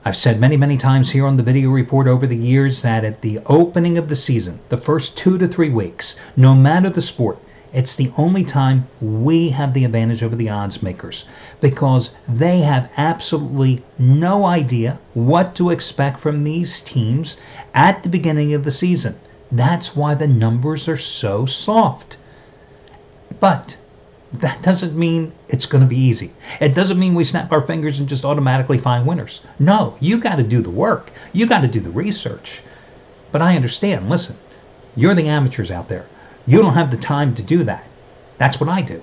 I've said many, many times here on the video report over the years that at the opening of the season, the first 2 to 3 weeks, no matter the sport, it's the only time we have the advantage over the odds makers because they have absolutely no idea what to expect from these teams at the beginning of the season. That's why the numbers are so soft. But that doesn't mean it's going to be easy. It doesn't mean we snap our fingers and just automatically find winners. No, you got to do the work. You got to do the research. But I understand, listen, you're the amateurs out there. You don't have the time to do that. That's what I do.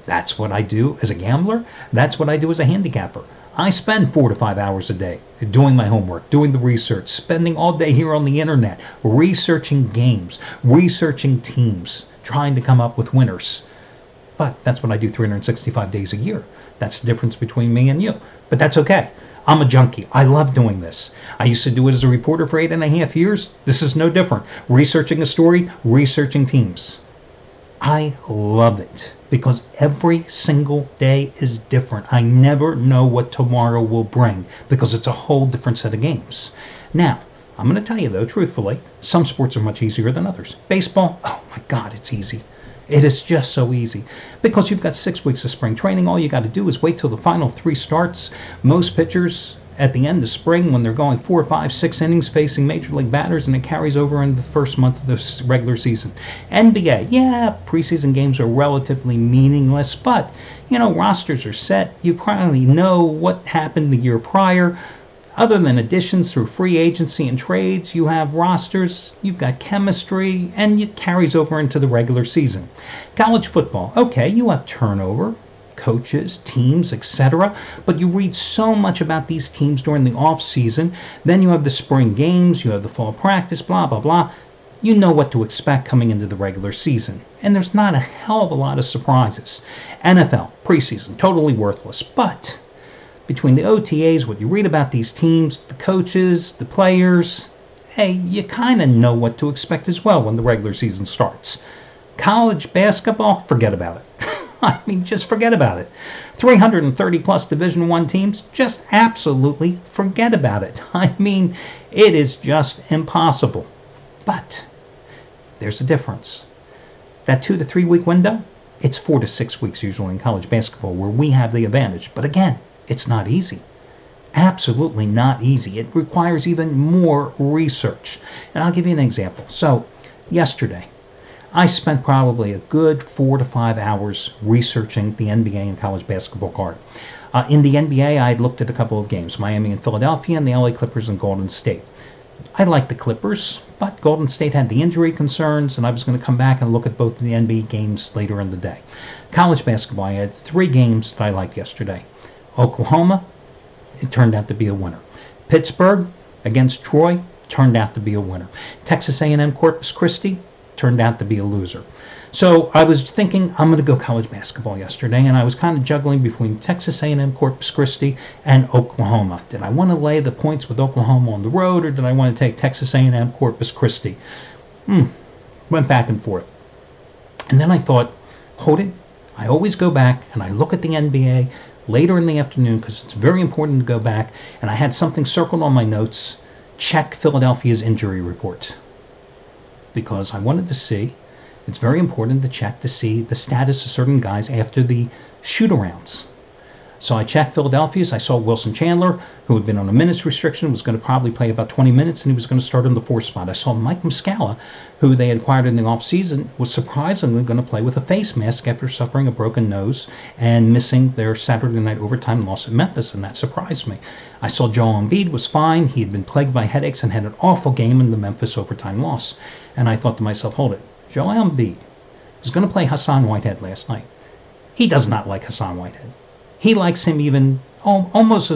That's what I do as a gambler. That's what I do as a handicapper. I spend 4 to 5 hours a day doing my homework, doing the research, spending all day here on the internet, researching games, researching teams, trying to come up with winners. But that's what I do 365 days a year. That's the difference between me and you. But that's okay. I'm a junkie. I love doing this. I used to do it as a reporter for 8.5 years. This is no different. Researching a story, researching teams. I love it because every single day is different. I never know what tomorrow will bring because it's a whole different set of games. Now, I'm going to tell you though, truthfully, some sports are much easier than others. Baseball, oh my God, it's easy. It is just so easy because you've got 6 weeks of spring training. All you got to do is wait till the final 3 starts. Most pitchers at the end of spring, when they're going 4, 5, 6 innings facing major league batters, and it carries over into the first month of the regular season. NBA, yeah, preseason games are relatively meaningless, but rosters are set. You probably know what happened the year prior. Other than additions through free agency and trades, you have rosters, you've got chemistry, and it carries over into the regular season. College football, okay, you have turnover, coaches, teams, etc. But you read so much about these teams during the off season. Then you have the spring games, you have the fall practice, blah, blah, blah. You know what to expect coming into the regular season. And there's not a hell of a lot of surprises. NFL, preseason, totally worthless. But between the OTAs, what you read about these teams, the coaches, the players, hey, you kind of know what to expect as well when the regular season starts. College basketball, forget about it. I mean, just forget about it. 330 plus Division I teams, just absolutely forget about it. I mean, it is just impossible. But there's a difference. That 2 to 3 week window, it's 4 to 6 weeks usually in college basketball where we have the advantage. But again, it's not easy. Absolutely not easy. It requires even more research. And I'll give you an example. So yesterday, I spent probably a good 4 to 5 hours researching the NBA and college basketball card. In the NBA, I had looked at a couple of games, Miami and Philadelphia, and the LA Clippers and Golden State. I liked the Clippers, but Golden State had the injury concerns, and I was going to come back and look at both of the NBA games later in the day. College basketball, I had 3 games that I liked yesterday. Oklahoma, it turned out to be a winner. Pittsburgh against Troy, turned out to be a winner. Texas A&M Corpus Christi, turned out to be a loser. So I was thinking I'm going to go college basketball yesterday, and I was kind of juggling between Texas A&M Corpus Christi and Oklahoma. Did I want to lay the points with Oklahoma on the road, or did I want to take Texas A&M Corpus Christi? Went back and forth. And then I thought, hold it. I always go back and I look at the NBA later in the afternoon because it's very important to go back, and I had something circled on my notes, check Philadelphia's injury report. Because I wanted to see, it's very important to check to see the status of certain guys after the shoot-arounds. So I checked Philadelphia's. I saw Wilson Chandler, who had been on a minutes restriction, was going to probably play about 20 minutes, and he was going to start on the 4th spot. I saw Mike Muscala, who they had acquired in the offseason, was surprisingly going to play with a face mask after suffering a broken nose and missing their Saturday night overtime loss at Memphis, and that surprised me. I saw Joel Embiid was fine. He had been plagued by headaches and had an awful game in the Memphis overtime loss. And I thought to myself, hold it. Joel Embiid was going to play Hassan Whitehead last night. He does not like Hassan Whitehead. He likes him even almost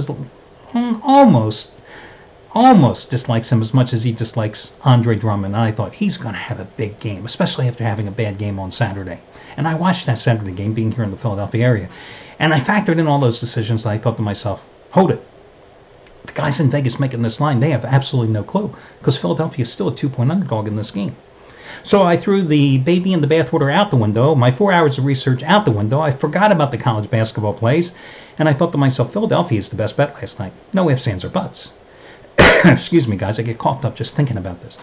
dislikes him as much as he dislikes Andre Drummond. And I thought he's going to have a big game, especially after having a bad game on Saturday. And I watched that Saturday game being here in the Philadelphia area. And I factored in all those decisions, and I thought to myself, hold it. The guys in Vegas making this line, they have absolutely no clue because Philadelphia is still a 2-point underdog in this game. So I threw the baby and the bathwater out the window, my 4 hours of research out the window. I forgot about the college basketball plays, and I thought to myself, Philadelphia is the best bet last night. No ifs, ands, or buts. Excuse me, guys, I get coughed up just thinking about this.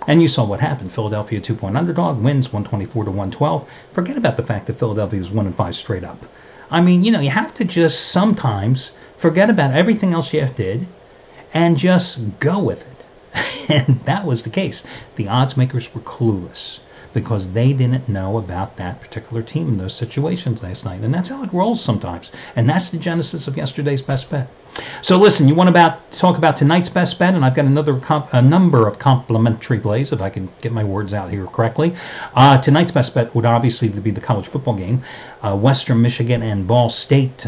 And you saw what happened. Philadelphia 2-point underdog, wins 124-112. Forget about the fact that Philadelphia is 1-5 straight up. I mean, you have to just sometimes forget about everything else you did and just go with it. And that was the case. The odds makers were clueless because they didn't know about that particular team in those situations last night. And that's how it rolls sometimes. And that's the genesis of yesterday's best bet. So listen, you want to talk about tonight's best bet, and I've got a number of complimentary plays, if I can get my words out here correctly. Tonight's best bet would obviously be the college football game, Western Michigan and Ball State.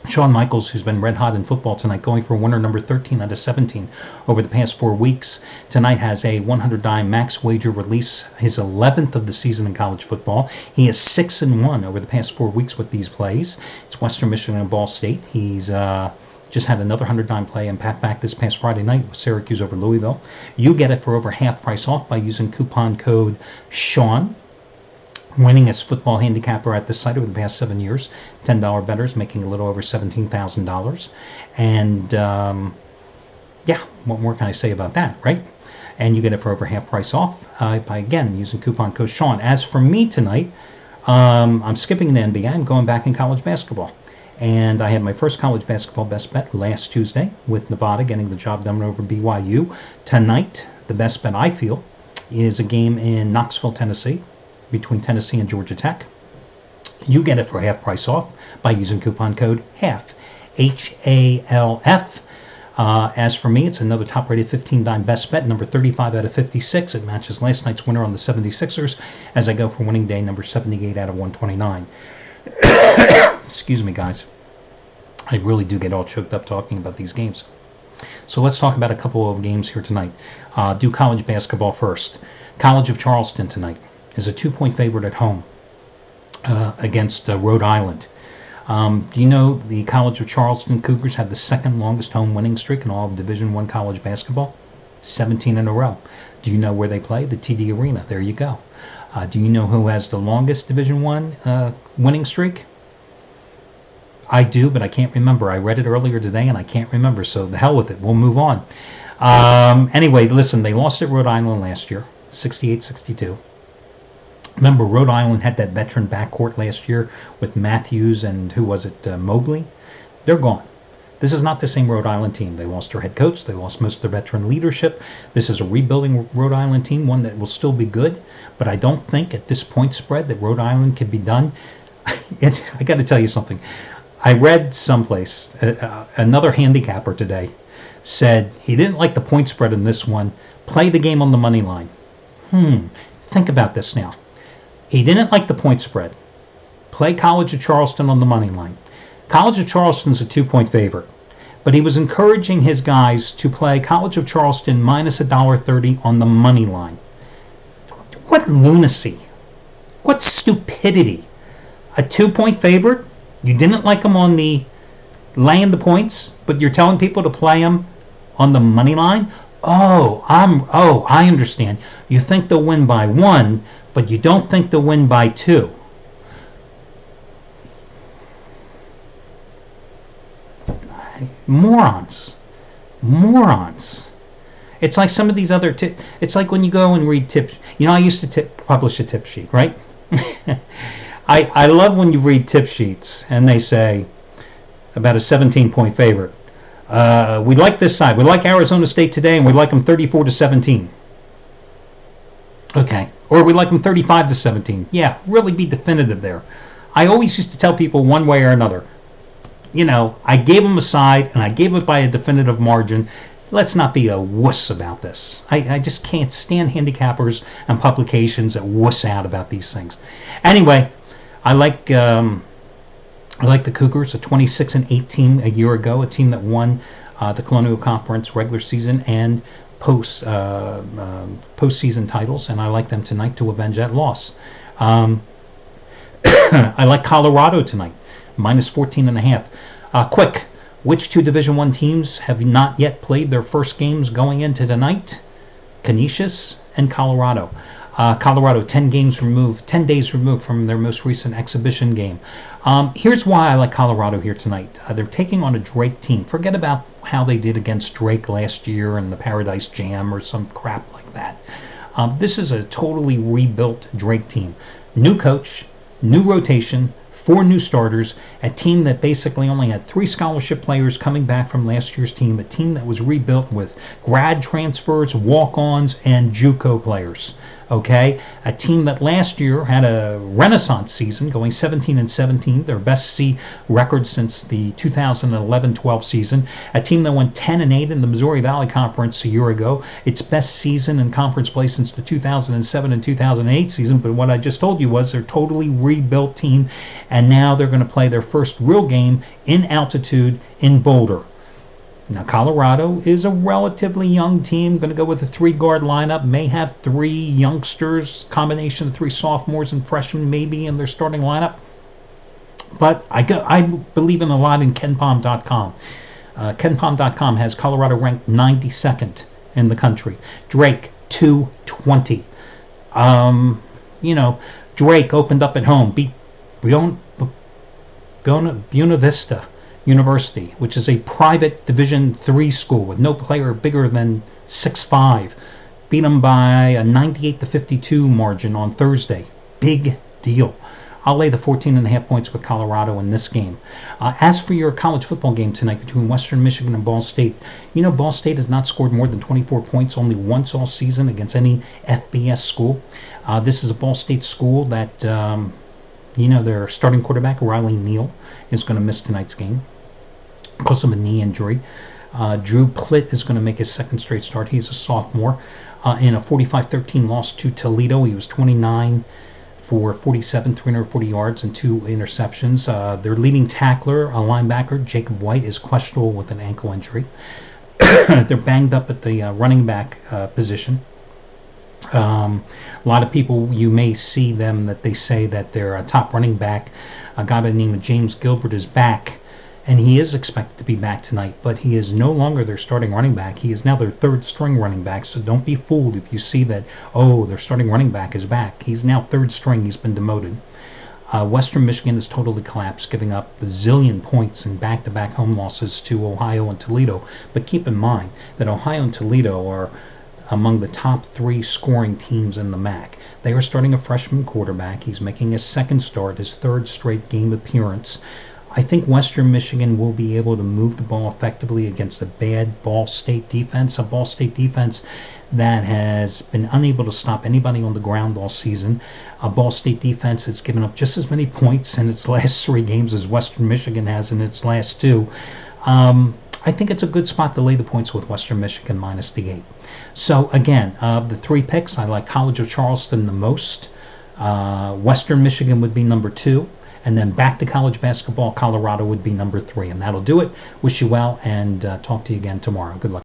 Shawn Michaels, who's been red hot in football tonight, going for winner number 13 out of 17 over the past 4 weeks. Tonight has a 100-dime max wager release, his 11th of the season in college football. He is 6-1 over the past 4 weeks with these plays. It's Western Michigan and Ball State. He's just had another 100-dime play and pat back this past Friday night with Syracuse over Louisville. You get it for over half price off by using coupon code SEAN. Winning as football handicapper at the site over the past 7 years, $10 bettors making a little over $17,000. And yeah, what more can I say about that, right? And you get it for over half price off by, again, using coupon code SEAN. As for me tonight, I'm skipping the NBA. I'm going back in college basketball. And I had my first college basketball best bet last Tuesday with Nevada getting the job done over BYU. Tonight, the best bet I feel is a game in Knoxville, Tennessee, between Tennessee and Georgia Tech. You get it for half price off by using coupon code HALF, HALF. As for me, it's another top-rated 15-dime best bet, number 35 out of 56. It matches last night's winner on the 76ers as I go for winning day number 78 out of 129. Excuse me, guys. I really do get all choked up talking about these games. So let's talk about a couple of games here tonight. Do college basketball first. College of Charleston tonight is a 2-point favorite at home against Rhode Island. Do you know the College of Charleston Cougars have the second longest home winning streak in all of Division I college basketball? 17 in a row. Do you know where they play? The TD Arena. There you go. Do you know who has the longest Division I winning streak? I do, but I can't remember. I read it earlier today and I can't remember, so the hell with it. We'll move on. Anyway, listen, they lost at Rhode Island last year, 68-62. Remember, Rhode Island had that veteran backcourt last year with Matthews and who was it, Mobley? They're gone. This is not the same Rhode Island team. They lost their head coach. They lost most of their veteran leadership. This is a rebuilding Rhode Island team, one that will still be good. But I don't think at this point spread that Rhode Island can be done. I got to tell you something. I read someplace, another handicapper today said he didn't like the point spread in this one. Play the game on the money line. Think about this now. He didn't like the point spread. Play College of Charleston on the money line. College of Charleston's a 2-point favorite, but he was encouraging his guys to play College of Charleston minus $1.30 on the money line. What lunacy! What stupidity! A 2-point favorite? You didn't like him on the laying the points, but you're telling people to play him on the money line? I understand. You think they'll win by 1, but you don't think they'll win by 2. Morons. It's like some of these other it's like when you go and read tips. I used to publish a tip sheet, right? I love when you read tip sheets and they say about a 17-point favorite. We like this side. We like Arizona State today, and we like them 34-17. Okay. Or we like them 35-17. Yeah, really be definitive there. I always used to tell people one way or another. I gave them a side, and I gave it by a definitive margin. Let's not be a wuss about this. I just can't stand handicappers and publications that wuss out about these things. Anyway, I like the Cougars, a 26-8 team a year ago, a team that won the Colonial Conference regular season and postseason titles, and I like them tonight to avenge that loss. I like Colorado tonight, minus 14.5. Quick, which two Division I teams have not yet played their first games going into tonight? Canisius and Colorado. Colorado 10 days removed from their most recent exhibition game. Here's why I like Colorado here tonight. They're taking on a Drake team. Forget about how they did against Drake last year in the Paradise Jam or some crap like that. This is a totally rebuilt Drake team. New coach, new rotation, 4 new starters, a team that basically only had 3 scholarship players coming back from last year's team, a team that was rebuilt with grad transfers, walk-ons, and JUCO players. Okay, a team that last year had a renaissance season, going 17-17, their best C record since the 2011-12 season. A team that went 10-8 in the Missouri Valley Conference a year ago, its best season in conference play since the 2007 and 2008 season. But what I just told you was they're a totally rebuilt team, and now they're going to play their first real game in altitude in Boulder. Now, Colorado is a relatively young team, going to go with a 3-guard lineup, may have 3 youngsters, combination of 3 sophomores and freshmen maybe in their starting lineup. But I believe in a lot in KenPom.com. KenPom.com has Colorado ranked 92nd in the country. Drake, 220. Drake opened up at home, beat Buena Vista University, which is a private Division III school with no player bigger than 6'5". Beat them by a 98-52 margin on Thursday. Big deal. I'll lay the 14.5 points with Colorado in this game. As for your college football game tonight between Western Michigan and Ball State, Ball State has not scored more than 24 points only once all season against any FBS school. This is a Ball State school that, their starting quarterback, Riley Neal, is going to miss tonight's game because of a knee injury. Drew Plitt is going to make his second straight start. He's a sophomore. In a 45-13 loss to Toledo, he was 29 for 47, 340 yards and 2 interceptions. Their leading tackler, a linebacker, Jacob White, is questionable with an ankle injury. They're banged up at the running back position. A lot of people, you may see them that they say that their top running back, a guy by the name of James Gilbert, is back, and he is expected to be back tonight, but he is no longer their starting running back. He is now their third string running back, so don't be fooled if you see that, their starting running back is back. He's now third string. He's been demoted. Western Michigan has totally collapsed, giving up a zillion points in back-to-back home losses to Ohio and Toledo. But keep in mind that Ohio and Toledo are among the top 3 scoring teams in the MAC. They are starting a freshman quarterback. He's making his second start, his third straight game appearance. I think Western Michigan will be able to move the ball effectively against a bad Ball State defense, a Ball State defense that has been unable to stop anybody on the ground all season. A Ball State defense that's given up just as many points in its last 3 games as Western Michigan has in its last 2. I think it's a good spot to lay the points with Western Michigan minus the 8. So again, the 3 picks, I like College of Charleston the most. Western Michigan would be number 2. And then back to college basketball, Colorado would be number 3. And that'll do it. Wish you well, and talk to you again tomorrow. Good luck.